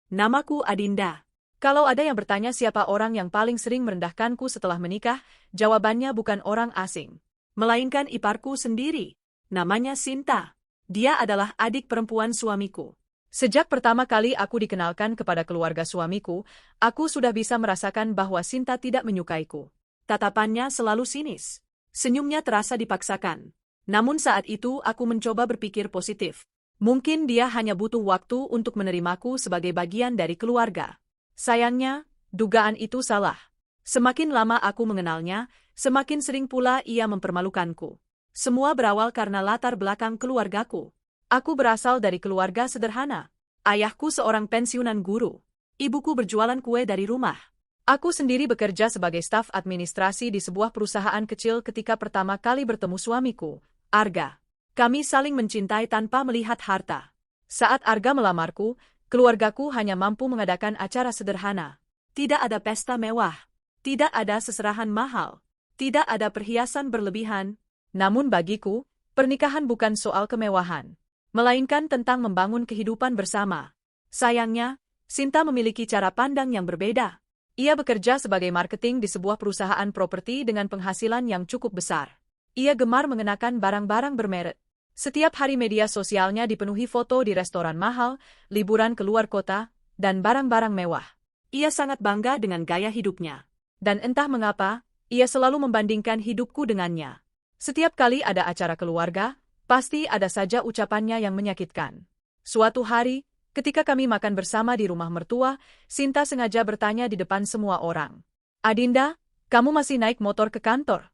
Namaku Adinda. Kalau ada yang bertanya siapa orang yang paling sering merendahkanku setelah menikah, jawabannya bukan orang asing, melainkan iparku sendiri. Namanya Sinta. Dia adalah adik perempuan suamiku. Sejak pertama kali aku dikenalkan kepada keluarga suamiku, aku sudah bisa merasakan bahwa Sinta tidak menyukaiku. Tatapannya selalu sinis. Senyumnya terasa dipaksakan. Namun saat itu aku mencoba berpikir positif. Mungkin dia hanya butuh waktu untuk menerimaku sebagai bagian dari keluarga. Sayangnya, dugaan itu salah. Semakin lama aku mengenalnya, semakin sering pula ia mempermalukanku. Semua berawal karena latar belakang keluargaku. Aku berasal dari keluarga sederhana. Ayahku seorang pensiunan guru. Ibuku berjualan kue dari rumah. Aku sendiri bekerja sebagai staf administrasi di sebuah perusahaan kecil ketika pertama kali bertemu suamiku, Arga. Kami saling mencintai tanpa melihat harta. Saat Arga melamarku, keluargaku hanya mampu mengadakan acara sederhana. Tidak ada pesta mewah. Tidak ada seserahan mahal. Tidak ada perhiasan berlebihan. Namun bagiku, pernikahan bukan soal kemewahan, melainkan tentang membangun kehidupan bersama. Sayangnya, Sinta memiliki cara pandang yang berbeda. Ia bekerja sebagai marketing di sebuah perusahaan properti dengan penghasilan yang cukup besar. Ia gemar mengenakan barang-barang bermerek. Setiap hari media sosialnya dipenuhi foto di restoran mahal, liburan ke luar kota, dan barang-barang mewah. Ia sangat bangga dengan gaya hidupnya. Dan entah mengapa, ia selalu membandingkan hidupku dengannya. Setiap kali ada acara keluarga, pasti ada saja ucapannya yang menyakitkan. Suatu hari, ketika kami makan bersama di rumah mertua, Sinta sengaja bertanya di depan semua orang. "Adinda, kamu masih naik motor ke kantor?"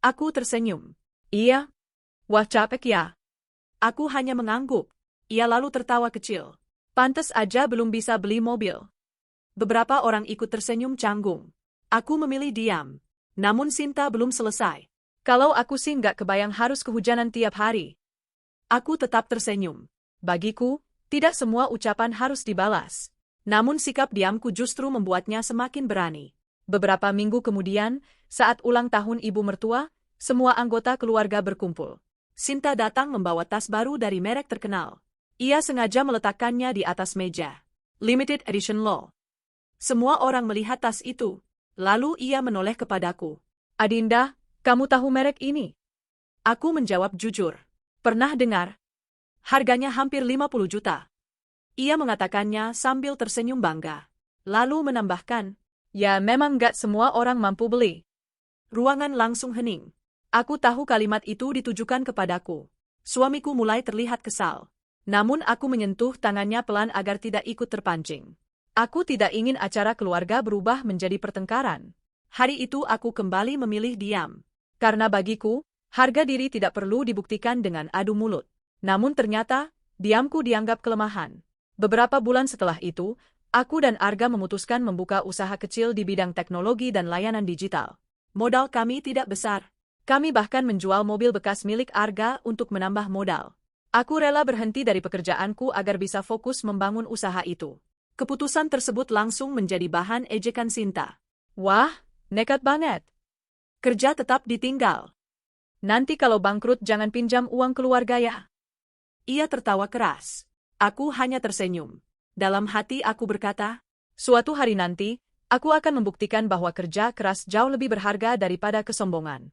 Aku tersenyum. "Iya." "Wah, capek ya." Aku hanya mengangguk. Ia lalu tertawa kecil. "Pantes aja belum bisa beli mobil." Beberapa orang ikut tersenyum canggung. Aku memilih diam. Namun Sinta belum selesai. "Kalau aku sih nggak kebayang harus kehujanan tiap hari." Aku tetap tersenyum. Bagiku, tidak semua ucapan harus dibalas. Namun sikap diamku justru membuatnya semakin berani. Beberapa minggu kemudian, saat ulang tahun ibu mertua, semua anggota keluarga berkumpul. Sinta datang membawa tas baru dari merek terkenal. Ia sengaja meletakkannya di atas meja. Limited Edition Law. Semua orang melihat tas itu. Lalu ia menoleh kepadaku. "Adinda, kamu tahu merek ini?" Aku menjawab jujur. "Pernah dengar. Harganya hampir 50 juta. Ia mengatakannya sambil tersenyum bangga. Lalu menambahkan, "Ya memang nggak semua orang mampu beli." Ruangan langsung hening. Aku tahu kalimat itu ditujukan kepadaku. Suamiku mulai terlihat kesal. Namun aku menyentuh tangannya pelan agar tidak ikut terpancing. Aku tidak ingin acara keluarga berubah menjadi pertengkaran. Hari itu aku kembali memilih diam. Karena bagiku, harga diri tidak perlu dibuktikan dengan adu mulut. Namun ternyata, diamku dianggap kelemahan. Beberapa bulan setelah itu, aku dan Arga memutuskan membuka usaha kecil di bidang teknologi dan layanan digital. Modal kami tidak besar. Kami bahkan menjual mobil bekas milik Arga untuk menambah modal. Aku rela berhenti dari pekerjaanku agar bisa fokus membangun usaha itu. Keputusan tersebut langsung menjadi bahan ejekan Sinta. "Wah, nekat banget. Kerja tetap ditinggal. Nanti kalau bangkrut jangan pinjam uang keluarga ya." Ia tertawa keras. Aku hanya tersenyum. Dalam hati aku berkata, suatu hari nanti, aku akan membuktikan bahwa kerja keras jauh lebih berharga daripada kesombongan.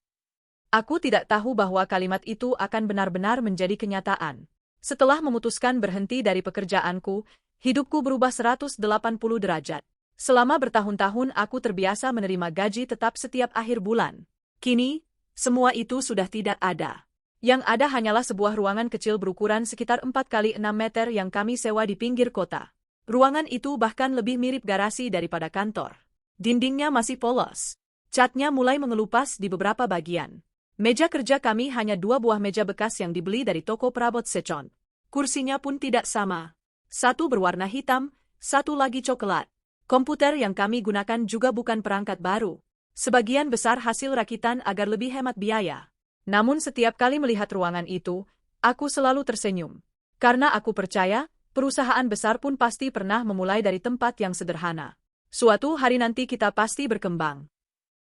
Aku tidak tahu bahwa kalimat itu akan benar-benar menjadi kenyataan. Setelah memutuskan berhenti dari pekerjaanku, hidupku berubah 180 derajat. Selama bertahun-tahun aku terbiasa menerima gaji tetap setiap akhir bulan. Kini, semua itu sudah tidak ada. Yang ada hanyalah sebuah ruangan kecil berukuran sekitar 4 kali 6 meter yang kami sewa di pinggir kota. Ruangan itu bahkan lebih mirip garasi daripada kantor. Dindingnya masih polos. Catnya mulai mengelupas di beberapa bagian. Meja kerja kami hanya 2 buah meja bekas yang dibeli dari toko perabot second. Kursinya pun tidak sama. Satu berwarna hitam, satu lagi coklat. Komputer yang kami gunakan juga bukan perangkat baru. Sebagian besar hasil rakitan agar lebih hemat biaya. Namun setiap kali melihat ruangan itu, aku selalu tersenyum. Karena aku percaya, perusahaan besar pun pasti pernah memulai dari tempat yang sederhana. Suatu hari nanti kita pasti berkembang.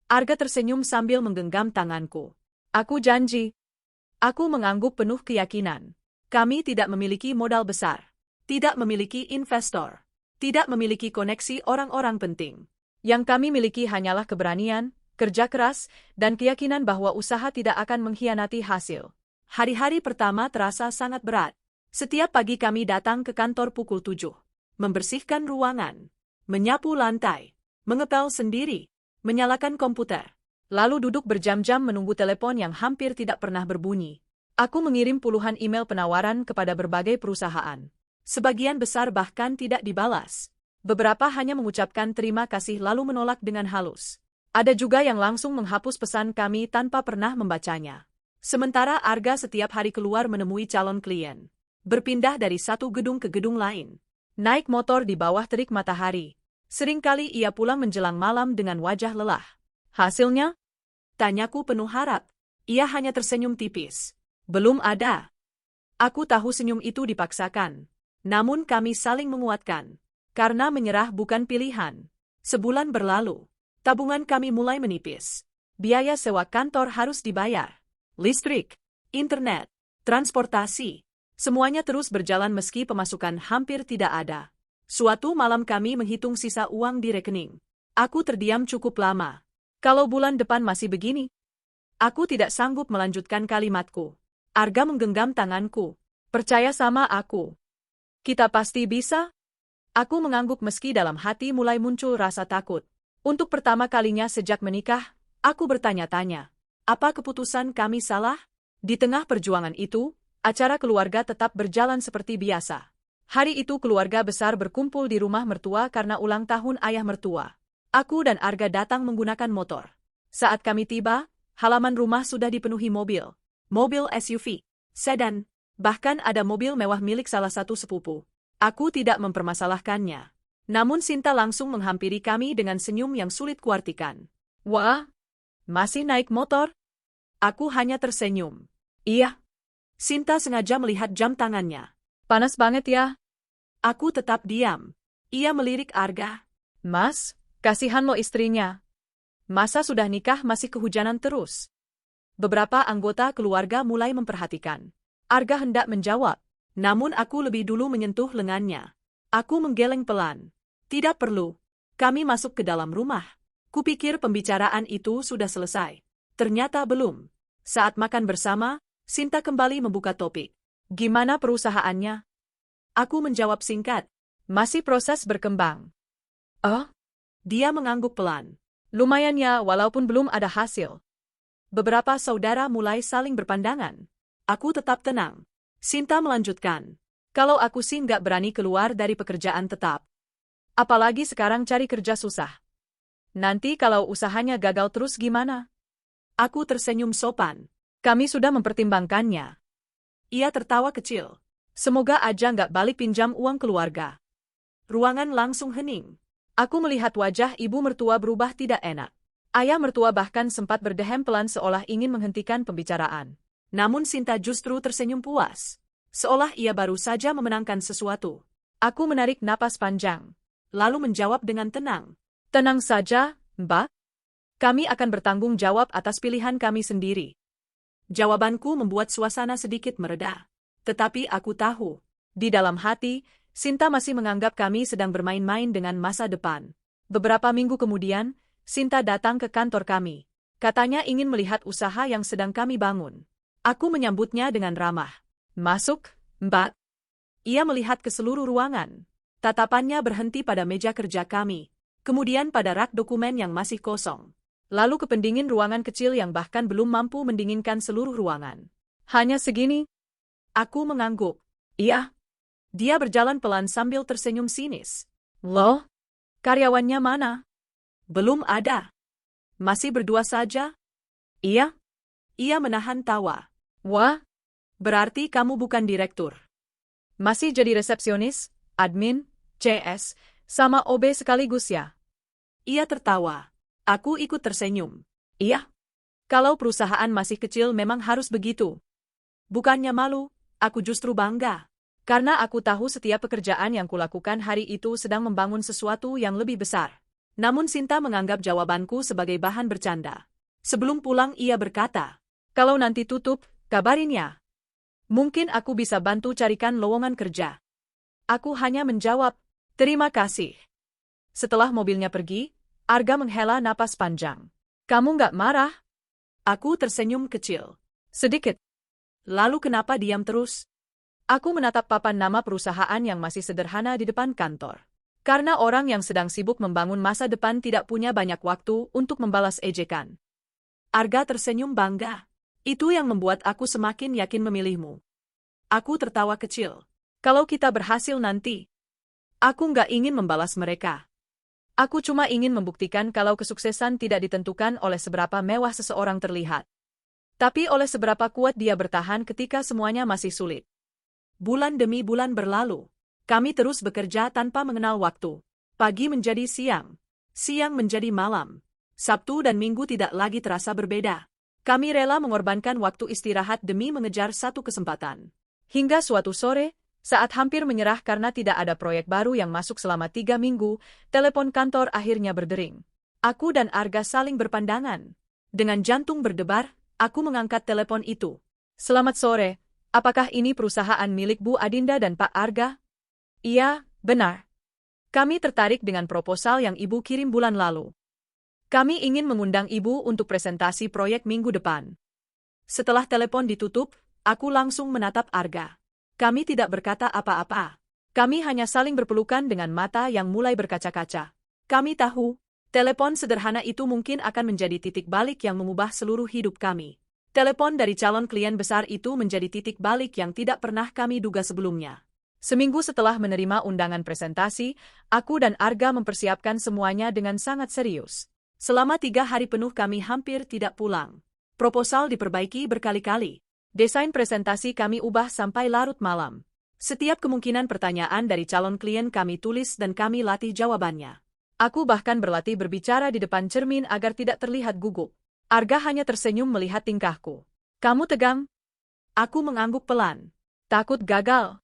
Arga tersenyum sambil menggenggam tanganku. "Aku janji." Aku mengangguk penuh keyakinan. Kami tidak memiliki modal besar. Tidak memiliki investor. tidak memiliki koneksi orang-orang penting. Yang kami miliki hanyalah keberanian, kerja keras, dan keyakinan bahwa usaha tidak akan mengkhianati hasil. Hari-hari pertama terasa sangat berat. Setiap pagi kami datang ke kantor pukul 7. Membersihkan ruangan, menyapu lantai, mengepel sendiri, menyalakan komputer. Lalu duduk berjam-jam menunggu telepon yang hampir tidak pernah berbunyi. Aku mengirim puluhan email penawaran kepada berbagai perusahaan. Sebagian besar bahkan tidak dibalas. Beberapa hanya mengucapkan terima kasih lalu menolak dengan halus. Ada juga yang langsung menghapus pesan kami tanpa pernah membacanya. Sementara Arga setiap hari keluar menemui calon klien. Berpindah dari satu gedung ke gedung lain. Naik motor di bawah terik matahari. Seringkali ia pulang menjelang malam dengan wajah lelah. Hasilnya? Tanyaku penuh harap. Ia hanya tersenyum tipis. Belum ada. Aku tahu senyum itu dipaksakan. Namun kami saling menguatkan. Karena menyerah bukan pilihan. Sebulan berlalu. Tabungan kami mulai menipis. Biaya sewa kantor harus dibayar. Listrik, internet, transportasi. Semuanya terus berjalan meski pemasukan hampir tidak ada. Suatu malam kami menghitung sisa uang di rekening. Aku terdiam cukup lama. Kalau bulan depan masih begini, aku tidak sanggup melanjutkan kalimatku. Arga menggenggam tanganku. Percaya sama aku. Kita pasti bisa? Aku mengangguk meski dalam hati mulai muncul rasa takut. Untuk pertama kalinya sejak menikah, aku bertanya-tanya. Apa keputusan kami salah? Di tengah perjuangan itu, acara keluarga tetap berjalan seperti biasa. Hari itu keluarga besar berkumpul di rumah mertua karena ulang tahun ayah mertua. Aku dan Arga datang menggunakan motor. Saat kami tiba, halaman rumah sudah dipenuhi mobil. Mobil SUV, sedan, bahkan ada mobil mewah milik salah satu sepupu. Aku tidak mempermasalahkannya. Namun Sinta langsung menghampiri kami dengan senyum yang sulit kuartikan. Wah, masih naik motor? Aku hanya tersenyum. Iya. Sinta sengaja melihat jam tangannya. Panas banget ya. Aku tetap diam. Ia melirik Arga. Mas, kasihan lo istrinya. Masa sudah nikah masih kehujanan terus? Beberapa anggota keluarga mulai memperhatikan. Arga hendak menjawab, namun aku lebih dulu menyentuh lengannya. Aku menggeleng pelan. Tidak perlu. Kami masuk ke dalam rumah. Kupikir pembicaraan itu sudah selesai. Ternyata belum. Saat makan bersama, Sinta kembali membuka topik. Gimana perusahaannya? Aku menjawab singkat. Masih proses berkembang. Oh? Dia mengangguk pelan. Lumayan ya, walaupun belum ada hasil. Beberapa saudara mulai saling berpandangan. Aku tetap tenang. Sinta melanjutkan. Kalau aku sih nggak berani keluar dari pekerjaan tetap. Apalagi sekarang cari kerja susah. Nanti kalau usahanya gagal terus gimana? Aku tersenyum sopan. Kami sudah mempertimbangkannya. Ia tertawa kecil. Semoga aja nggak balik pinjam uang keluarga. Ruangan langsung hening. Aku melihat wajah ibu mertua berubah tidak enak. Ayah mertua bahkan sempat berdehem pelan seolah ingin menghentikan pembicaraan. Namun Sinta justru tersenyum puas. Seolah ia baru saja memenangkan sesuatu. Aku menarik napas panjang. Lalu menjawab dengan tenang. Tenang saja, Mbak. Kami akan bertanggung jawab atas pilihan kami sendiri. Jawabanku membuat suasana sedikit mereda. Tetapi aku tahu. Di dalam hati, Sinta masih menganggap kami sedang bermain-main dengan masa depan. Beberapa minggu kemudian, Sinta datang ke kantor kami. Katanya ingin melihat usaha yang sedang kami bangun. Aku menyambutnya dengan ramah. Masuk, Mbak. Ia melihat ke seluruh ruangan. Tatapannya berhenti pada meja kerja kami. Kemudian pada rak dokumen yang masih kosong. Lalu ke pendingin ruangan kecil yang bahkan belum mampu mendinginkan seluruh ruangan. Hanya segini? Aku mengangguk. Iya. Dia berjalan pelan sambil tersenyum sinis. Loh? Karyawannya mana? Belum ada. Masih berdua saja? Iya? Ia menahan tawa. Wah, berarti kamu bukan direktur. Masih jadi resepsionis, admin, CS, sama OB sekaligus ya? Ia tertawa. Aku ikut tersenyum. Iya. Kalau perusahaan masih kecil memang harus begitu. Bukannya malu, aku justru bangga. Karena aku tahu setiap pekerjaan yang kulakukan hari itu sedang membangun sesuatu yang lebih besar. Namun Sinta menganggap jawabanku sebagai bahan bercanda. Sebelum pulang ia berkata, kalau nanti tutup, kabarin ya. Mungkin aku bisa bantu carikan lowongan kerja. Aku hanya menjawab, Terima kasih. Setelah mobilnya pergi, Arga menghela napas panjang. Kamu nggak marah? Aku tersenyum kecil. Sedikit. Lalu kenapa diam terus? Aku menatap papan nama perusahaan yang masih sederhana di depan kantor. Karena orang yang sedang sibuk membangun masa depan tidak punya banyak waktu untuk membalas ejekan. Arga tersenyum bangga. Itu yang membuat aku semakin yakin memilihmu. Aku tertawa kecil. Kalau kita berhasil nanti, aku nggak ingin membalas mereka. Aku cuma ingin membuktikan kalau kesuksesan tidak ditentukan oleh seberapa mewah seseorang terlihat, tapi oleh seberapa kuat dia bertahan ketika semuanya masih sulit. Bulan demi bulan berlalu. Kami terus bekerja tanpa mengenal waktu. Pagi menjadi siang. Siang menjadi malam. Sabtu dan Minggu tidak lagi terasa berbeda. Kami rela mengorbankan waktu istirahat demi mengejar satu kesempatan. Hingga suatu sore, saat hampir menyerah karena tidak ada proyek baru yang masuk selama 3 minggu, telepon kantor akhirnya berdering. Aku dan Arga saling berpandangan. Dengan jantung berdebar, aku mengangkat telepon itu. Selamat sore. Apakah ini perusahaan milik Bu Adinda dan Pak Arga? Iya, benar. Kami tertarik dengan proposal yang Ibu kirim bulan lalu. Kami ingin mengundang Ibu untuk presentasi proyek minggu depan. Setelah telepon ditutup, aku langsung menatap Arga. Kami tidak berkata apa-apa. Kami hanya saling berpelukan dengan mata yang mulai berkaca-kaca. Kami tahu, telepon sederhana itu mungkin akan menjadi titik balik yang mengubah seluruh hidup kami. Telepon dari calon klien besar itu menjadi titik balik yang tidak pernah kami duga sebelumnya. Seminggu setelah menerima undangan presentasi, aku dan Arga mempersiapkan semuanya dengan sangat serius. Selama 3 hari penuh kami hampir tidak pulang. Proposal diperbaiki berkali-kali. Desain presentasi kami ubah sampai larut malam. Setiap kemungkinan pertanyaan dari calon klien kami tulis dan kami latih jawabannya. Aku bahkan berlatih berbicara di depan cermin agar tidak terlihat gugup. Arga hanya tersenyum melihat tingkahku. Kamu tegang? Aku mengangguk pelan. Takut gagal.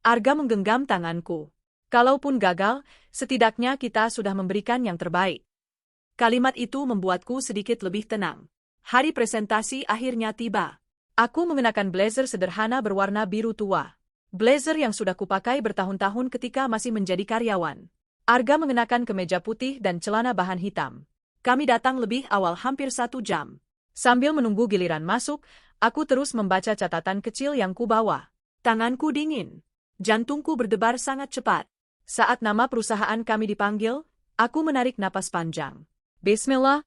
Arga menggenggam tanganku. Kalaupun gagal, setidaknya kita sudah memberikan yang terbaik. Kalimat itu membuatku sedikit lebih tenang. Hari presentasi akhirnya tiba. Aku mengenakan blazer sederhana berwarna biru tua. Blazer yang sudah kupakai bertahun-tahun ketika masih menjadi karyawan. Arga mengenakan kemeja putih dan celana bahan hitam. Kami datang lebih awal hampir 1 jam. Sambil menunggu giliran masuk, aku terus membaca catatan kecil yang kubawa. Tanganku dingin. Jantungku berdebar sangat cepat. Saat nama perusahaan kami dipanggil, aku menarik napas panjang. Bismillah.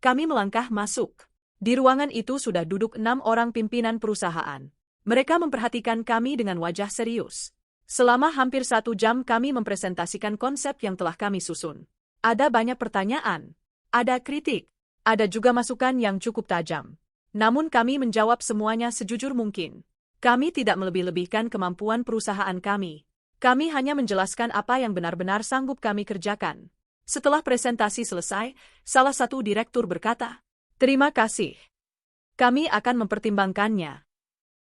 Kami melangkah masuk. Di ruangan itu sudah duduk 6 orang pimpinan perusahaan. Mereka memperhatikan kami dengan wajah serius. Selama hampir 1 jam kami mempresentasikan konsep yang telah kami susun. Ada banyak pertanyaan. Ada kritik. Ada juga masukan yang cukup tajam. Namun kami menjawab semuanya sejujur mungkin. Kami tidak melebih-lebihkan kemampuan perusahaan kami. Kami hanya menjelaskan apa yang benar-benar sanggup kami kerjakan. Setelah presentasi selesai, salah satu direktur berkata, "Terima kasih. Kami akan mempertimbangkannya."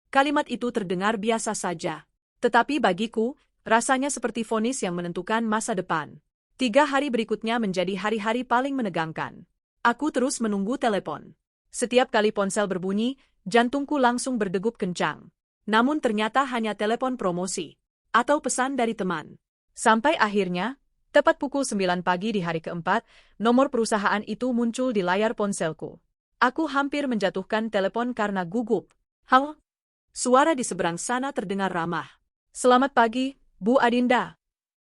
Kalimat itu terdengar biasa saja. Tetapi bagiku, rasanya seperti vonis yang menentukan masa depan. 3 hari berikutnya menjadi hari-hari paling menegangkan. Aku terus menunggu telepon. Setiap kali ponsel berbunyi, jantungku langsung berdegup kencang. Namun ternyata hanya telepon promosi. Atau pesan dari teman. Sampai akhirnya, tepat pukul 9 pagi di hari keempat, nomor perusahaan itu muncul di layar ponselku. Aku hampir menjatuhkan telepon karena gugup. Halo? Suara di seberang sana terdengar ramah. Selamat pagi, Bu Adinda.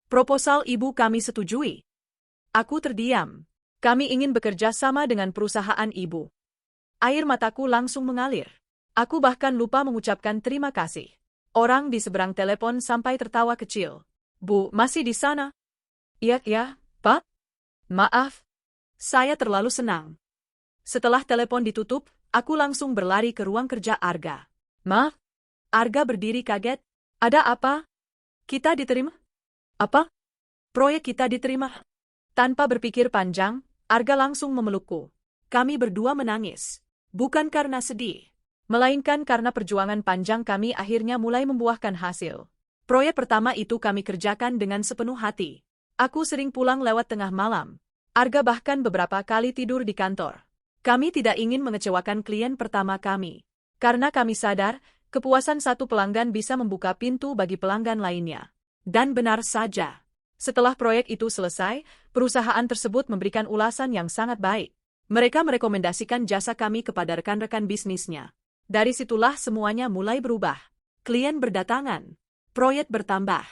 Proposal Ibu kami setujui. Aku terdiam. Kami ingin bekerja sama dengan perusahaan Ibu. Air mataku langsung mengalir. Aku bahkan lupa mengucapkan terima kasih. Orang di seberang telepon sampai tertawa kecil. Bu, masih di sana? Iya, Pak. Maaf. Saya terlalu senang. Setelah telepon ditutup, aku langsung berlari ke ruang kerja Arga. Maaf. Arga berdiri kaget. Ada apa? Kita diterima? Apa? Proyek kita diterima. Tanpa berpikir panjang, Arga langsung memelukku. Kami berdua menangis. Bukan karena sedih, melainkan karena perjuangan panjang kami akhirnya mulai membuahkan hasil. Proyek pertama itu kami kerjakan dengan sepenuh hati. Aku sering pulang lewat tengah malam. Arga bahkan beberapa kali tidur di kantor. Kami tidak ingin mengecewakan klien pertama kami. Karena kami sadar, kepuasan satu pelanggan bisa membuka pintu bagi pelanggan lainnya. Dan benar saja. Setelah proyek itu selesai, perusahaan tersebut memberikan ulasan yang sangat baik. Mereka merekomendasikan jasa kami kepada rekan-rekan bisnisnya. Dari situlah semuanya mulai berubah. Klien berdatangan, proyek bertambah,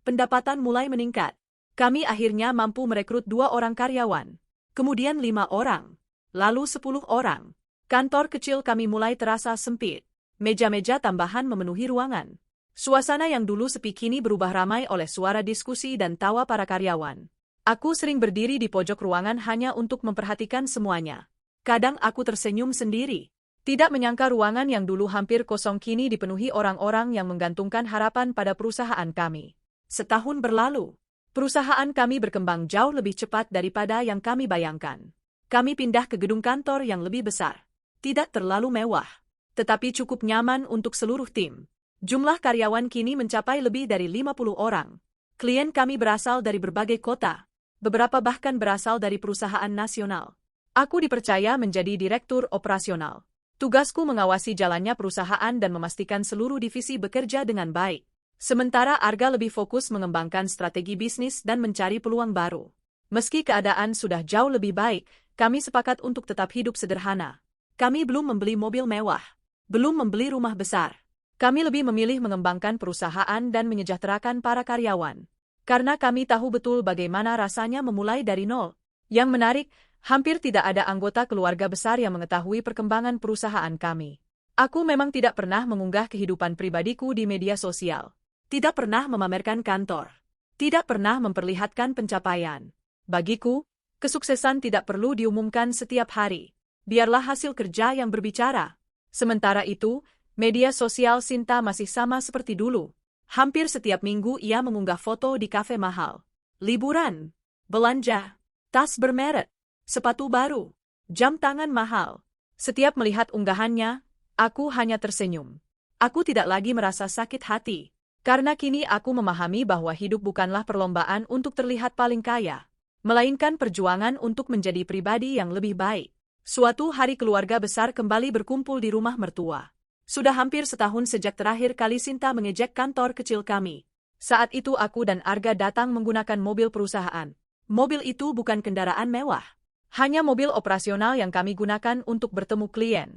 pendapatan mulai meningkat. Kami akhirnya mampu merekrut 2 orang karyawan, kemudian 5 orang, lalu 10 orang. Kantor kecil kami mulai terasa sempit. Meja-meja tambahan memenuhi ruangan. Suasana yang dulu sepi kini berubah ramai oleh suara diskusi dan tawa para karyawan. Aku sering berdiri di pojok ruangan hanya untuk memperhatikan semuanya. Kadang aku tersenyum sendiri. Tidak menyangka ruangan yang dulu hampir kosong kini dipenuhi orang-orang yang menggantungkan harapan pada perusahaan kami. Setahun berlalu, perusahaan kami berkembang jauh lebih cepat daripada yang kami bayangkan. Kami pindah ke gedung kantor yang lebih besar. Tidak terlalu mewah, tetapi cukup nyaman untuk seluruh tim. Jumlah karyawan kini mencapai lebih dari 50 orang. Klien kami berasal dari berbagai kota, beberapa bahkan berasal dari perusahaan nasional. Aku dipercaya menjadi direktur operasional. Tugasku mengawasi jalannya perusahaan dan memastikan seluruh divisi bekerja dengan baik. Sementara Arga lebih fokus mengembangkan strategi bisnis dan mencari peluang baru. Meski keadaan sudah jauh lebih baik, kami sepakat untuk tetap hidup sederhana. Kami belum membeli mobil mewah, belum membeli rumah besar. Kami lebih memilih mengembangkan perusahaan dan menyejahterakan para karyawan. Karena kami tahu betul bagaimana rasanya memulai dari nol. Yang menarik, hampir tidak ada anggota keluarga besar yang mengetahui perkembangan perusahaan kami. Aku memang tidak pernah mengunggah kehidupan pribadiku di media sosial. Tidak pernah memamerkan kantor. Tidak pernah memperlihatkan pencapaian. Bagiku, kesuksesan tidak perlu diumumkan setiap hari. Biarlah hasil kerja yang berbicara. Sementara itu, media sosial Sinta masih sama seperti dulu. Hampir setiap minggu ia mengunggah foto di kafe mahal. Liburan, belanja, tas bermerek, sepatu baru, jam tangan mahal. Setiap melihat unggahannya, aku hanya tersenyum. Aku tidak lagi merasa sakit hati. Karena kini aku memahami bahwa hidup bukanlah perlombaan untuk terlihat paling kaya, melainkan perjuangan untuk menjadi pribadi yang lebih baik. Suatu hari keluarga besar kembali berkumpul di rumah mertua. Sudah hampir setahun sejak terakhir kali Sinta mengejek kantor kecil kami. Saat itu aku dan Arga datang menggunakan mobil perusahaan. Mobil itu bukan kendaraan mewah. Hanya mobil operasional yang kami gunakan untuk bertemu klien.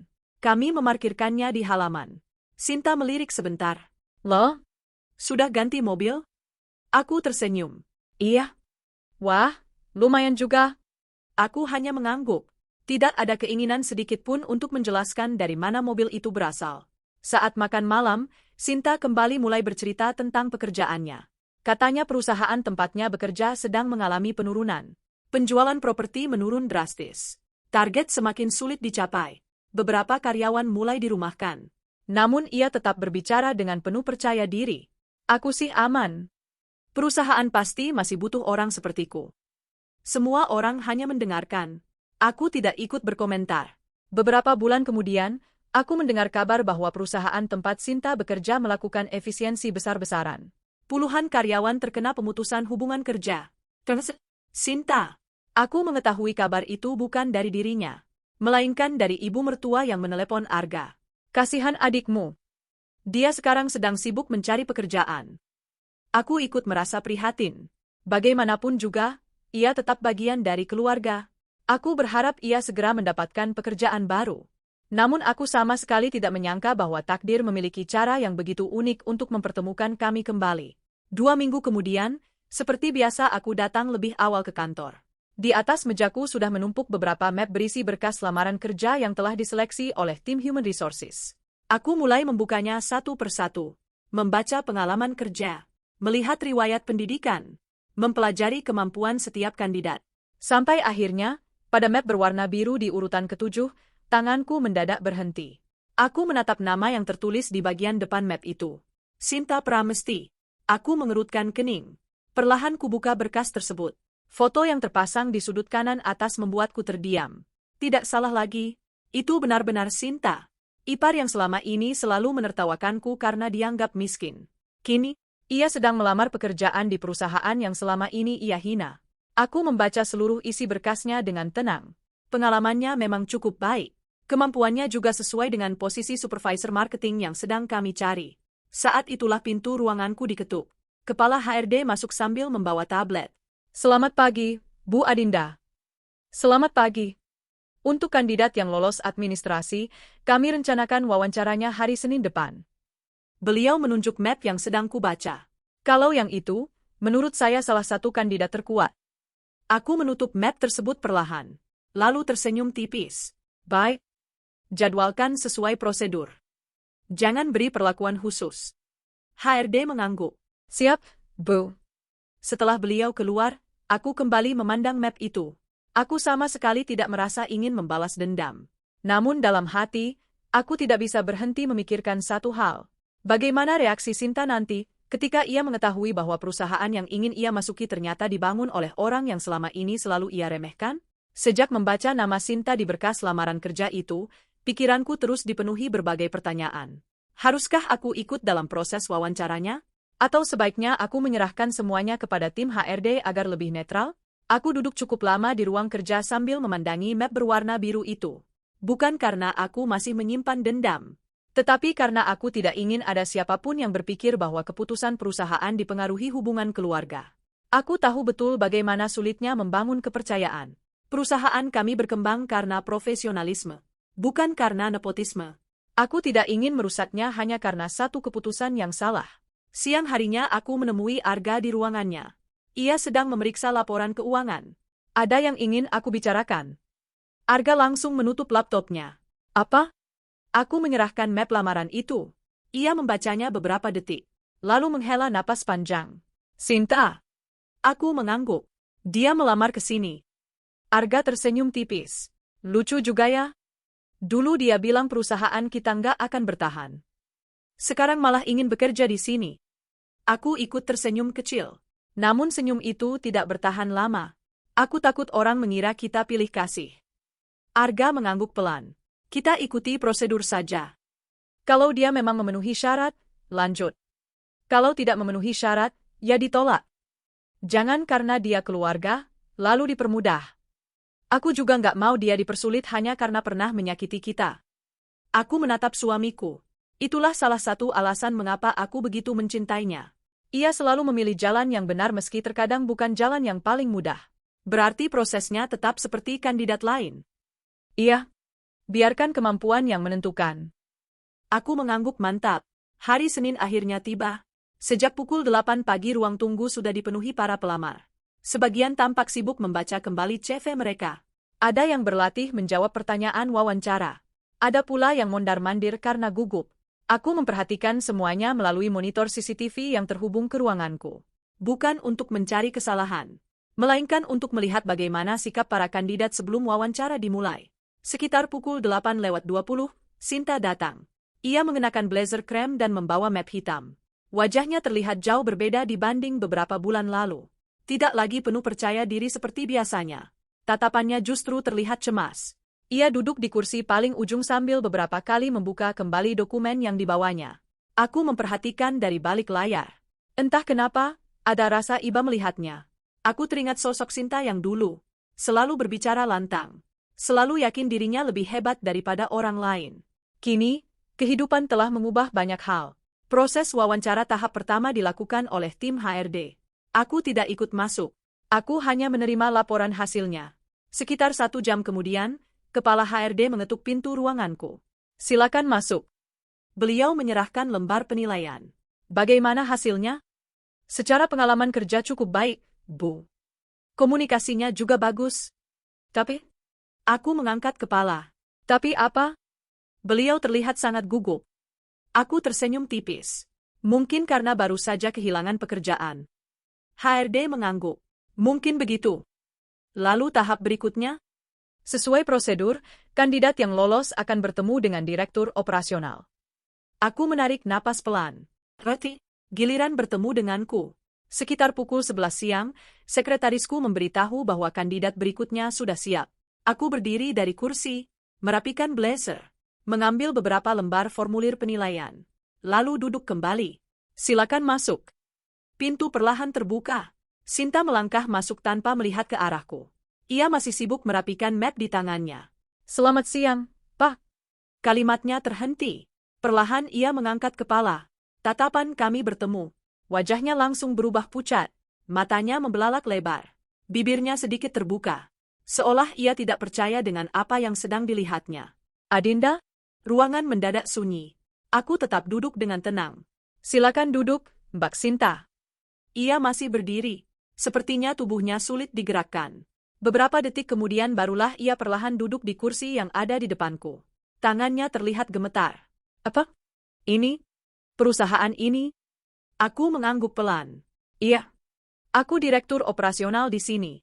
Kami memarkirkannya di halaman. Sinta melirik sebentar. Loh? Sudah ganti mobil? Aku tersenyum. Iya. Wah, lumayan juga. Aku hanya mengangguk. Tidak ada keinginan sedikitpun untuk menjelaskan dari mana mobil itu berasal. Saat makan malam, Sinta kembali mulai bercerita tentang pekerjaannya. Katanya perusahaan tempatnya bekerja sedang mengalami penurunan. Penjualan properti menurun drastis. Target semakin sulit dicapai. Beberapa karyawan mulai dirumahkan. Namun ia tetap berbicara dengan penuh percaya diri. Aku sih aman. Perusahaan pasti masih butuh orang sepertiku. Semua orang hanya mendengarkan. Aku tidak ikut berkomentar. Beberapa bulan kemudian, aku mendengar kabar bahwa perusahaan tempat Sinta bekerja melakukan efisiensi besar-besaran. Puluhan karyawan terkena pemutusan hubungan kerja. Sinta. Aku mengetahui kabar itu bukan dari dirinya, melainkan dari ibu mertua yang menelepon Arga. Kasihan adikmu. Dia sekarang sedang sibuk mencari pekerjaan. Aku ikut merasa prihatin. Bagaimanapun juga, ia tetap bagian dari keluarga. Aku berharap ia segera mendapatkan pekerjaan baru. Namun aku sama sekali tidak menyangka bahwa takdir memiliki cara yang begitu unik untuk mempertemukan kami kembali. 2 minggu kemudian, seperti biasa aku datang lebih awal ke kantor. Di atas mejaku sudah menumpuk beberapa map berisi berkas lamaran kerja yang telah diseleksi oleh tim Human Resources. Aku mulai membukanya satu persatu, membaca pengalaman kerja, melihat riwayat pendidikan, mempelajari kemampuan setiap kandidat. Sampai akhirnya, pada map berwarna biru di urutan ke-7, tanganku mendadak berhenti. Aku menatap nama yang tertulis di bagian depan map itu. Sinta Pramesti. Aku mengerutkan kening. Perlahan kubuka berkas tersebut. Foto yang terpasang di sudut kanan atas membuatku terdiam. Tidak salah lagi, itu benar-benar Sinta. Ipar yang selama ini selalu menertawakanku karena dianggap miskin. Kini, ia sedang melamar pekerjaan di perusahaan yang selama ini ia hina. Aku membaca seluruh isi berkasnya dengan tenang. Pengalamannya memang cukup baik. Kemampuannya juga sesuai dengan posisi supervisor marketing yang sedang kami cari. Saat itulah pintu ruanganku diketuk. Kepala HRD masuk sambil membawa tablet. Selamat pagi, Bu Adinda. Selamat pagi. Untuk kandidat yang lolos administrasi, kami rencanakan wawancaranya hari Senin depan. Beliau menunjuk map yang sedang kubaca. Kalau yang itu, menurut saya salah satu kandidat terkuat. Aku menutup map tersebut perlahan, lalu tersenyum tipis. Baik. Jadwalkan sesuai prosedur. Jangan beri perlakuan khusus. HRD mengangguk. Siap, Bu. Setelah beliau keluar, aku kembali memandang map itu. Aku sama sekali tidak merasa ingin membalas dendam. Namun dalam hati, aku tidak bisa berhenti memikirkan satu hal. Bagaimana reaksi Sinta nanti, ketika ia mengetahui bahwa perusahaan yang ingin ia masuki ternyata dibangun oleh orang yang selama ini selalu ia remehkan? Sejak membaca nama Sinta di berkas lamaran kerja itu, pikiranku terus dipenuhi berbagai pertanyaan. Haruskah aku ikut dalam proses wawancaranya? Atau sebaiknya aku menyerahkan semuanya kepada tim HRD agar lebih netral? Aku duduk cukup lama di ruang kerja sambil memandangi map berwarna biru itu. Bukan karena aku masih menyimpan dendam, tetapi karena aku tidak ingin ada siapapun yang berpikir bahwa keputusan perusahaan dipengaruhi hubungan keluarga. Aku tahu betul bagaimana sulitnya membangun kepercayaan. Perusahaan kami berkembang karena profesionalisme, bukan karena nepotisme. Aku tidak ingin merusaknya hanya karena satu keputusan yang salah. Siang harinya aku menemui Arga di ruangannya. Ia sedang memeriksa laporan keuangan. Ada yang ingin aku bicarakan. Arga langsung menutup laptopnya. Apa? Aku menyerahkan map lamaran itu. Ia membacanya beberapa detik, lalu menghela napas panjang. Sinta. Aku mengangguk. Dia melamar ke sini. Arga tersenyum tipis. Lucu juga ya. Dulu dia bilang perusahaan kita nggak akan bertahan. Sekarang malah ingin bekerja di sini. Aku ikut tersenyum kecil. Namun senyum itu tidak bertahan lama. Aku takut orang mengira kita pilih kasih. Arga mengangguk pelan. Kita ikuti prosedur saja. Kalau dia memang memenuhi syarat, lanjut. Kalau tidak memenuhi syarat, ya ditolak. Jangan karena dia keluarga, lalu dipermudah. Aku juga nggak mau dia dipersulit hanya karena pernah menyakiti kita. Aku menatap suamiku. Itulah salah satu alasan mengapa aku begitu mencintainya. Ia selalu memilih jalan yang benar meski terkadang bukan jalan yang paling mudah. Berarti prosesnya tetap seperti kandidat lain. Iya. Biarkan kemampuan yang menentukan. Aku mengangguk mantap. Hari Senin akhirnya tiba. Sejak pukul 8 pagi ruang tunggu sudah dipenuhi para pelamar. Sebagian tampak sibuk membaca kembali CV mereka. Ada yang berlatih menjawab pertanyaan wawancara. Ada pula yang mondar-mandir karena gugup. Aku memperhatikan semuanya melalui monitor CCTV yang terhubung ke ruanganku. Bukan untuk mencari kesalahan, melainkan untuk melihat bagaimana sikap para kandidat sebelum wawancara dimulai. Sekitar pukul 8:20, Sinta datang. Ia mengenakan blazer krem dan membawa map hitam. Wajahnya terlihat jauh berbeda dibanding beberapa bulan lalu. Tidak lagi penuh percaya diri seperti biasanya. Tatapannya justru terlihat cemas. Ia duduk di kursi paling ujung sambil beberapa kali membuka kembali dokumen yang dibawanya. Aku memperhatikan dari balik layar. Entah kenapa, ada rasa iba melihatnya. Aku teringat sosok Sinta yang dulu. Selalu berbicara lantang. Selalu yakin dirinya lebih hebat daripada orang lain. Kini, kehidupan telah mengubah banyak hal. Proses wawancara tahap pertama dilakukan oleh tim HRD. Aku tidak ikut masuk. Aku hanya menerima laporan hasilnya. Sekitar 1 jam kemudian, Kepala HRD mengetuk pintu ruanganku. Silakan masuk. Beliau menyerahkan lembar penilaian. Bagaimana hasilnya? Secara pengalaman kerja cukup baik, Bu. Komunikasinya juga bagus. Tapi? Aku mengangkat kepala. Tapi apa? Beliau terlihat sangat gugup. Aku tersenyum tipis. Mungkin karena baru saja kehilangan pekerjaan. HRD mengangguk. Mungkin begitu. Lalu tahap berikutnya? Sesuai prosedur, kandidat yang lolos akan bertemu dengan direktur operasional. Aku menarik napas pelan. Reti, giliran bertemu denganku. Sekitar pukul 11 siang, sekretarisku memberitahu bahwa kandidat berikutnya sudah siap. Aku berdiri dari kursi, merapikan blazer, mengambil beberapa lembar formulir penilaian, lalu duduk kembali. Silakan masuk. Pintu perlahan terbuka. Sinta melangkah masuk tanpa melihat ke arahku. Ia masih sibuk merapikan map di tangannya. Selamat siang, Pak. Kalimatnya terhenti. Perlahan ia mengangkat kepala. Tatapan kami bertemu. Wajahnya langsung berubah pucat, matanya membelalak lebar. Bibirnya sedikit terbuka, seolah ia tidak percaya dengan apa yang sedang dilihatnya. Adinda? Ruangan mendadak sunyi. Aku tetap duduk dengan tenang. Silakan duduk, Mbak Sinta. Ia masih berdiri. Sepertinya tubuhnya sulit digerakkan. Beberapa detik kemudian barulah ia perlahan duduk di kursi yang ada di depanku. Tangannya terlihat gemetar. Apa? Ini? Perusahaan ini? Aku mengangguk pelan. Iya. Aku direktur operasional di sini.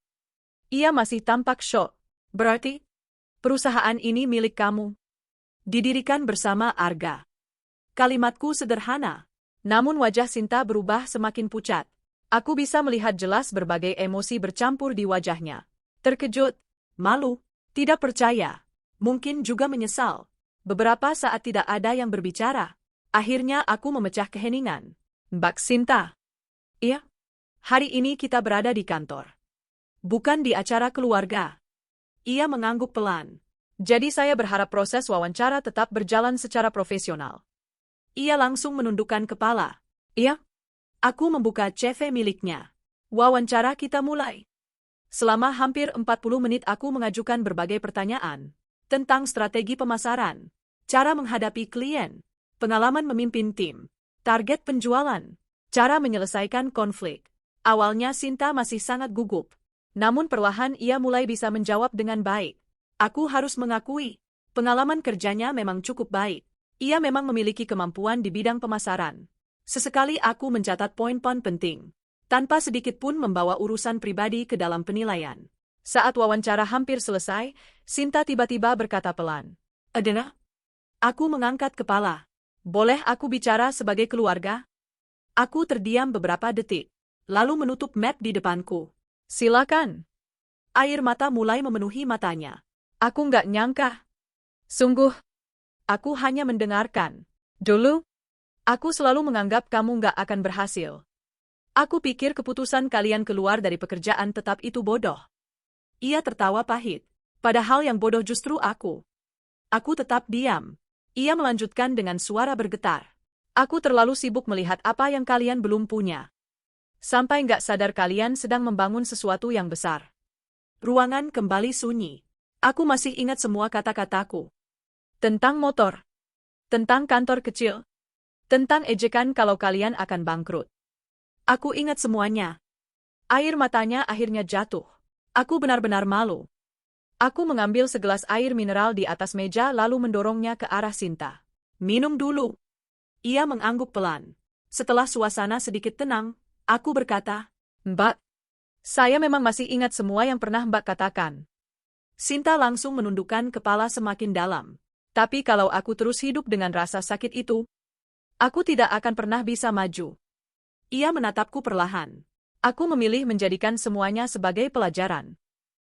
Ia masih tampak syok. Berarti, perusahaan ini milik kamu. Didirikan bersama Arga. Kalimatku sederhana. Namun wajah Sinta berubah semakin pucat. Aku bisa melihat jelas berbagai emosi bercampur di wajahnya. Terkejut, malu, tidak percaya, mungkin juga menyesal. Beberapa saat tidak ada yang berbicara. Akhirnya aku memecah keheningan. Mbak Sinta. Iya? Hari ini kita berada di kantor. Bukan di acara keluarga. Ia mengangguk pelan. Jadi saya berharap proses wawancara tetap berjalan secara profesional. Ia langsung menundukkan kepala. Iya? Aku membuka CV miliknya. Wawancara kita mulai. Selama hampir 40 menit aku mengajukan berbagai pertanyaan. Tentang strategi pemasaran, cara menghadapi klien, pengalaman memimpin tim, target penjualan, cara menyelesaikan konflik. Awalnya Sinta masih sangat gugup. Namun perlahan ia mulai bisa menjawab dengan baik. Aku harus mengakui, pengalaman kerjanya memang cukup baik. Ia memang memiliki kemampuan di bidang pemasaran. Sesekali aku mencatat poin-poin penting, tanpa sedikit pun membawa urusan pribadi ke dalam penilaian. Saat wawancara hampir selesai, Sinta tiba-tiba berkata pelan. Adina? Aku mengangkat kepala. Boleh aku bicara sebagai keluarga? Aku terdiam beberapa detik, lalu menutup map di depanku. Silakan. Air mata mulai memenuhi matanya. Aku nggak nyangka. Sungguh. Aku hanya mendengarkan. Dulu, aku selalu menganggap kamu nggak akan berhasil. Aku pikir keputusan kalian keluar dari pekerjaan tetap itu bodoh. Ia tertawa pahit. Padahal yang bodoh justru aku. Aku tetap diam. Ia melanjutkan dengan suara bergetar. Aku terlalu sibuk melihat apa yang kalian belum punya. Sampai nggak sadar kalian sedang membangun sesuatu yang besar. Ruangan kembali sunyi. Aku masih ingat semua kata-kataku. Tentang motor. Tentang kantor kecil. Tentang ejekan kalau kalian akan bangkrut. Aku ingat semuanya. Air matanya akhirnya jatuh. Aku benar-benar malu. Aku mengambil segelas air mineral di atas meja lalu mendorongnya ke arah Sinta. Minum dulu. Ia mengangguk pelan. Setelah suasana sedikit tenang, aku berkata, Mbak, saya memang masih ingat semua yang pernah Mbak katakan. Sinta langsung menundukkan kepala semakin dalam. Tapi kalau aku terus hidup dengan rasa sakit itu, aku tidak akan pernah bisa maju. Ia menatapku perlahan. Aku memilih menjadikan semuanya sebagai pelajaran.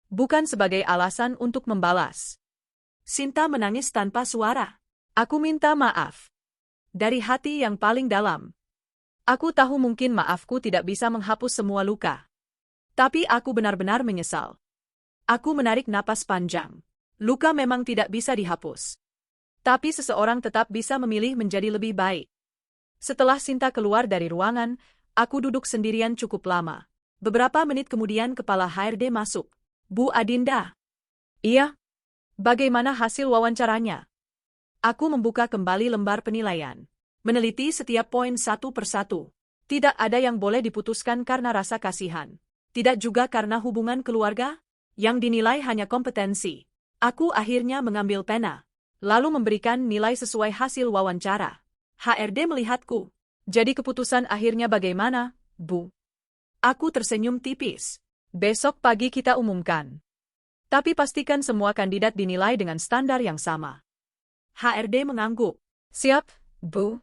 Bukan sebagai alasan untuk membalas. Sinta menangis tanpa suara. Aku minta maaf. Dari hati yang paling dalam. Aku tahu mungkin maafku tidak bisa menghapus semua luka. Tapi aku benar-benar menyesal. Aku menarik napas panjang. Luka memang tidak bisa dihapus. Tapi seseorang tetap bisa memilih menjadi lebih baik. Setelah Sinta keluar dari ruangan, aku duduk sendirian cukup lama. Beberapa menit kemudian kepala HRD masuk. Bu Adinda. Iya. Bagaimana hasil wawancaranya? Aku membuka kembali lembar penilaian. Meneliti setiap poin satu persatu. Tidak ada yang boleh diputuskan karena rasa kasihan. Tidak juga karena hubungan keluarga. Yang dinilai hanya kompetensi. Aku akhirnya mengambil pena. Lalu memberikan nilai sesuai hasil wawancara. HRD melihatku. Jadi keputusan akhirnya bagaimana, Bu? Aku tersenyum tipis. Besok pagi kita umumkan. Tapi pastikan semua kandidat dinilai dengan standar yang sama. HRD mengangguk. Siap, Bu.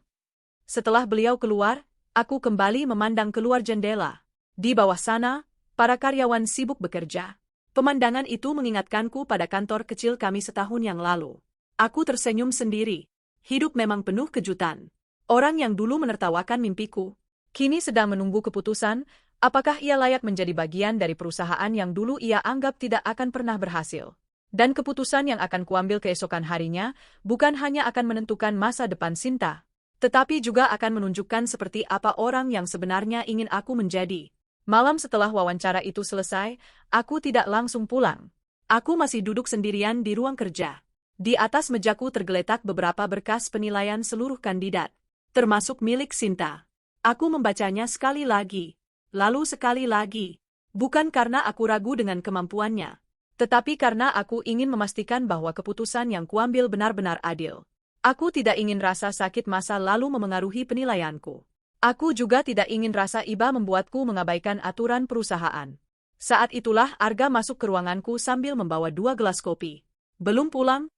Setelah beliau keluar, aku kembali memandang keluar jendela. Di bawah sana, para karyawan sibuk bekerja. Pemandangan itu mengingatkanku pada kantor kecil kami setahun yang lalu. Aku tersenyum sendiri. Hidup memang penuh kejutan. Orang yang dulu menertawakan mimpiku, kini sedang menunggu keputusan, apakah ia layak menjadi bagian dari perusahaan yang dulu ia anggap tidak akan pernah berhasil. Dan keputusan yang akan kuambil keesokan harinya, bukan hanya akan menentukan masa depan Sinta, tetapi juga akan menunjukkan seperti apa orang yang sebenarnya ingin aku menjadi. Malam setelah wawancara itu selesai, aku tidak langsung pulang. Aku masih duduk sendirian di ruang kerja. Di atas mejaku tergeletak beberapa berkas penilaian seluruh kandidat, termasuk milik Sinta. Aku membacanya sekali lagi, lalu sekali lagi. Bukan karena aku ragu dengan kemampuannya, tetapi karena aku ingin memastikan bahwa keputusan yang kuambil benar-benar adil. Aku tidak ingin rasa sakit masa lalu memengaruhi penilaianku. Aku juga tidak ingin rasa iba membuatku mengabaikan aturan perusahaan. Saat itulah Arga masuk ke ruanganku sambil membawa 2 gelas kopi. Belum pulang?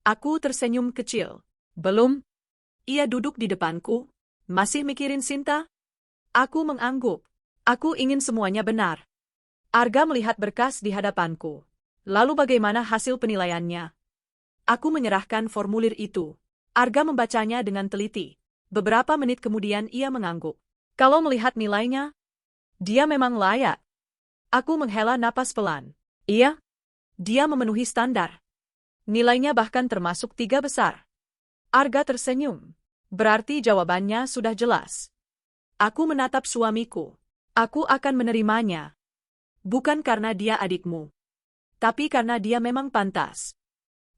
Aku tersenyum kecil. Belum. Ia duduk di depanku. Masih mikirin Sinta? Aku mengangguk. Aku ingin semuanya benar. Arga melihat berkas di hadapanku. Lalu bagaimana hasil penilaiannya? Aku menyerahkan formulir itu. Arga membacanya dengan teliti. Beberapa menit kemudian ia mengangguk. Kalau melihat nilainya, dia memang layak. Aku menghela napas pelan. Iya, dia memenuhi standar. Nilainya bahkan termasuk 3 besar. Arga tersenyum. Berarti jawabannya sudah jelas. Aku menatap suamiku. Aku akan menerimanya. Bukan karena dia adikmu, tapi karena dia memang pantas.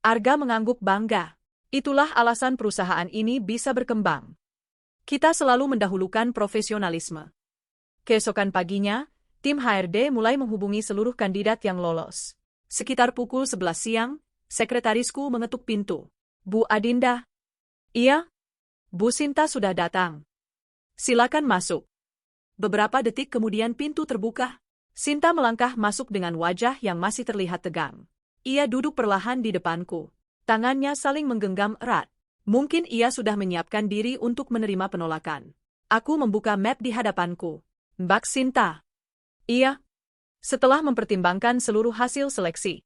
Arga mengangguk bangga. Itulah alasan perusahaan ini bisa berkembang. Kita selalu mendahulukan profesionalisme. Keesokan paginya, tim HRD mulai menghubungi seluruh kandidat yang lolos. Sekitar pukul 11 siang, sekretarisku mengetuk pintu. Bu Adinda. Iya? Bu Sinta sudah datang. Silakan masuk. Beberapa detik kemudian pintu terbuka. Sinta melangkah masuk dengan wajah yang masih terlihat tegang. Ia duduk perlahan di depanku. Tangannya saling menggenggam erat. Mungkin ia sudah menyiapkan diri untuk menerima penolakan. Aku membuka map di hadapanku. Mbak Sinta. Iya. Setelah mempertimbangkan seluruh hasil seleksi,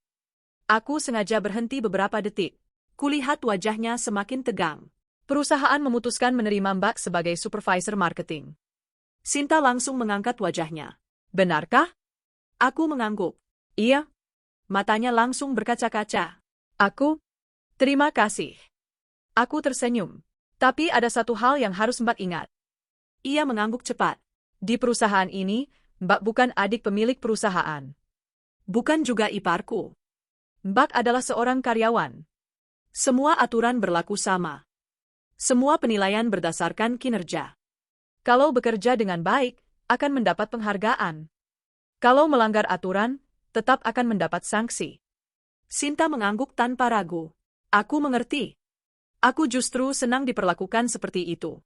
aku sengaja berhenti beberapa detik. Kulihat wajahnya semakin tegang. Perusahaan memutuskan menerima Mbak sebagai supervisor marketing. Sinta langsung mengangkat wajahnya. Benarkah? Aku mengangguk. Iya. Matanya langsung berkaca-kaca. Aku? Terima kasih. Aku tersenyum. Tapi ada satu hal yang harus Mbak ingat. Ia mengangguk cepat. Di perusahaan ini, Mbak bukan adik pemilik perusahaan. Bukan juga iparku. Mbak adalah seorang karyawan. Semua aturan berlaku sama. Semua penilaian berdasarkan kinerja. Kalau bekerja dengan baik, akan mendapat penghargaan. Kalau melanggar aturan, tetap akan mendapat sanksi. Sinta mengangguk tanpa ragu. Aku mengerti. Aku justru senang diperlakukan seperti itu.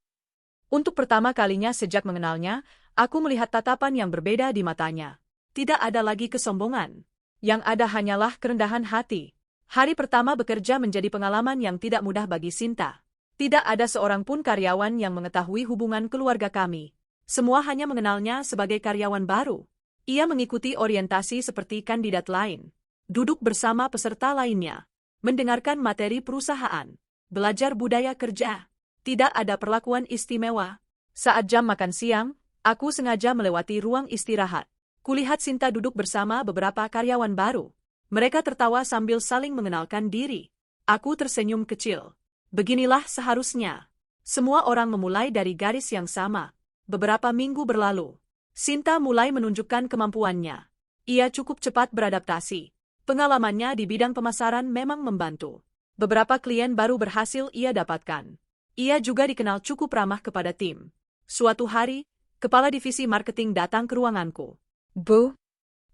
Untuk pertama kalinya sejak mengenalnya, aku melihat tatapan yang berbeda di matanya. Tidak ada lagi kesombongan. Yang ada hanyalah kerendahan hati. Hari pertama bekerja menjadi pengalaman yang tidak mudah bagi Sinta. Tidak ada seorang pun karyawan yang mengetahui hubungan keluarga kami. Semua hanya mengenalnya sebagai karyawan baru. Ia mengikuti orientasi seperti kandidat lain. Duduk bersama peserta lainnya. Mendengarkan materi perusahaan. Belajar budaya kerja. Tidak ada perlakuan istimewa. Saat jam makan siang, aku sengaja melewati ruang istirahat. Kulihat Sinta duduk bersama beberapa karyawan baru. Mereka tertawa sambil saling mengenalkan diri. Aku tersenyum kecil. Beginilah seharusnya. Semua orang memulai dari garis yang sama. Beberapa minggu berlalu. Sinta mulai menunjukkan kemampuannya. Ia cukup cepat beradaptasi. Pengalamannya di bidang pemasaran memang membantu. Beberapa klien baru berhasil ia dapatkan. Ia juga dikenal cukup ramah kepada tim. Suatu hari, kepala divisi marketing datang ke ruanganku. Bu?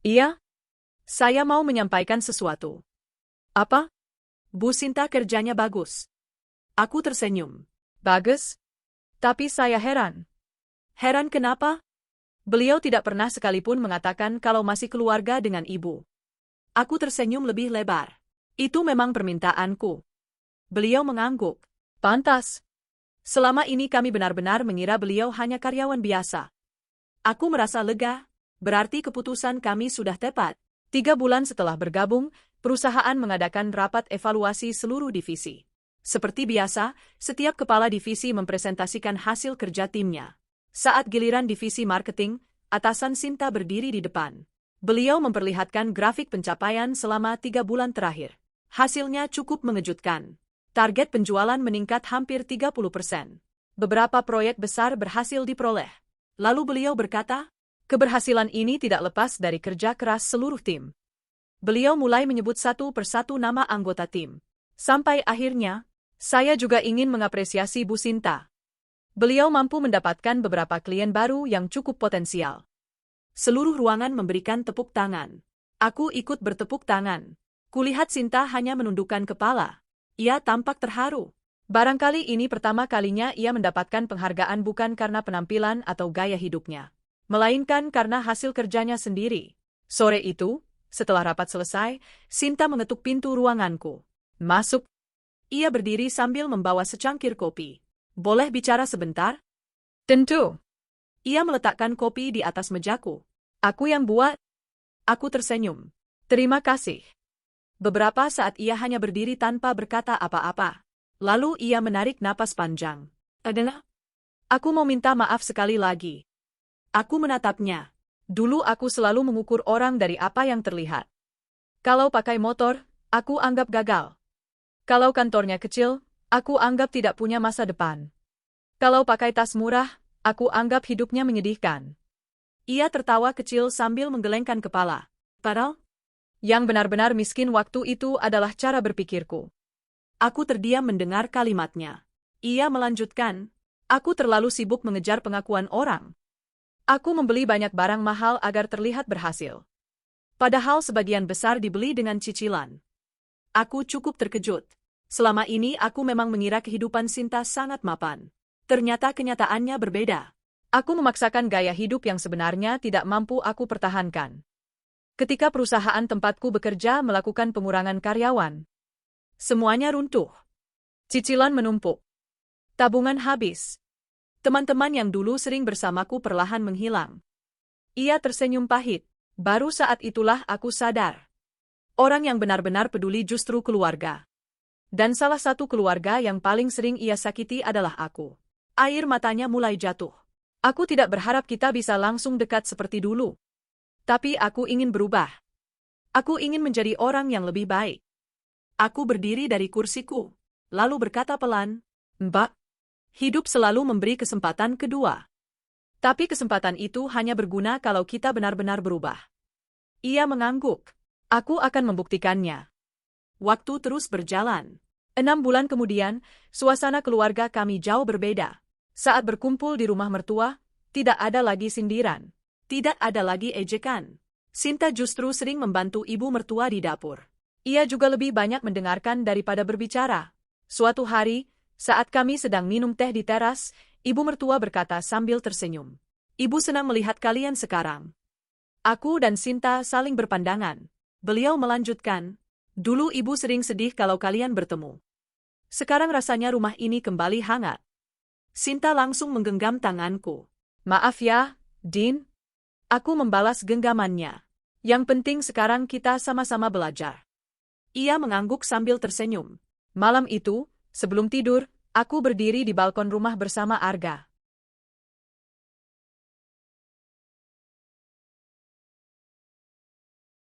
Iya? Saya mau menyampaikan sesuatu. Apa? Bu Sinta kerjanya bagus. Aku tersenyum. Bagus? Tapi saya heran. Heran kenapa? Beliau tidak pernah sekalipun mengatakan kalau masih keluarga dengan ibu. Aku tersenyum lebih lebar. Itu memang permintaanku. Beliau mengangguk. Pantas. Selama ini kami benar-benar mengira beliau hanya karyawan biasa. Aku merasa lega, berarti keputusan kami sudah tepat. 3 bulan setelah bergabung, perusahaan mengadakan rapat evaluasi seluruh divisi. Seperti biasa, setiap kepala divisi mempresentasikan hasil kerja timnya. Saat giliran divisi marketing, atasan Sinta berdiri di depan. Beliau memperlihatkan grafik pencapaian selama 3 bulan terakhir. Hasilnya cukup mengejutkan. Target penjualan meningkat hampir 30%. beberapa proyek besar berhasil diperoleh. Lalu beliau berkata, keberhasilan ini tidak lepas dari kerja keras seluruh tim. Beliau mulai menyebut satu persatu nama anggota tim. Sampai akhirnya, saya juga ingin mengapresiasi Bu Sinta. Beliau mampu mendapatkan beberapa klien baru yang cukup potensial. Seluruh ruangan memberikan tepuk tangan. Aku ikut bertepuk tangan. Kulihat Sinta hanya menundukkan kepala. Ia tampak terharu. Barangkali ini pertama kalinya ia mendapatkan penghargaan bukan karena penampilan atau gaya hidupnya, melainkan karena hasil kerjanya sendiri. Sore itu, setelah rapat selesai, Sinta mengetuk pintu ruanganku. Masuk. Ia berdiri sambil membawa secangkir kopi. Boleh bicara sebentar? Tentu. Ia meletakkan kopi di atas mejaku. Aku yang buat. Aku tersenyum. Terima kasih. Beberapa saat ia hanya berdiri tanpa berkata apa-apa. Lalu ia menarik napas panjang. Adalah? Aku mau minta maaf sekali lagi. Aku menatapnya. Dulu aku selalu mengukur orang dari apa yang terlihat. Kalau pakai motor, aku anggap gagal. Kalau kantornya kecil, aku anggap tidak punya masa depan. Kalau pakai tas murah, aku anggap hidupnya menyedihkan. Ia tertawa kecil sambil menggelengkan kepala. Padahal, yang benar-benar miskin waktu itu adalah cara berpikirku. Aku terdiam mendengar kalimatnya. Ia melanjutkan, aku terlalu sibuk mengejar pengakuan orang. Aku membeli banyak barang mahal agar terlihat berhasil. Padahal sebagian besar dibeli dengan cicilan. Aku cukup terkejut. Selama ini aku memang mengira kehidupan Sinta sangat mapan. Ternyata kenyataannya berbeda. Aku memaksakan gaya hidup yang sebenarnya tidak mampu aku pertahankan. Ketika perusahaan tempatku bekerja melakukan pengurangan karyawan, semuanya runtuh. Cicilan menumpuk. Tabungan habis. Teman-teman yang dulu sering bersamaku perlahan menghilang. Ia tersenyum pahit. Baru saat itulah aku sadar. Orang yang benar-benar peduli justru keluarga. Dan salah satu keluarga yang paling sering ia sakiti adalah aku. Air matanya mulai jatuh. Aku tidak berharap kita bisa langsung dekat seperti dulu. Tapi aku ingin berubah. Aku ingin menjadi orang yang lebih baik. Aku berdiri dari kursiku, lalu berkata pelan, Mbak, hidup selalu memberi kesempatan kedua. Tapi kesempatan itu hanya berguna kalau kita benar-benar berubah. Ia mengangguk. Aku akan membuktikannya. Waktu terus berjalan. 6 bulan kemudian, suasana keluarga kami jauh berbeda. Saat berkumpul di rumah mertua, tidak ada lagi sindiran. Tidak ada lagi ejekan. Sinta justru sering membantu ibu mertua di dapur. Ia juga lebih banyak mendengarkan daripada berbicara. Suatu hari, saat kami sedang minum teh di teras, ibu mertua berkata sambil tersenyum. Ibu senang melihat kalian sekarang. Aku dan Sinta saling berpandangan. Beliau melanjutkan, dulu ibu sering sedih kalau kalian bertemu. Sekarang rasanya rumah ini kembali hangat. Sinta langsung menggenggam tanganku. Maaf ya, Din. Aku membalas genggamannya. Yang penting sekarang kita sama-sama belajar. Ia mengangguk sambil tersenyum. Malam itu, sebelum tidur, aku berdiri di balkon rumah bersama Arga.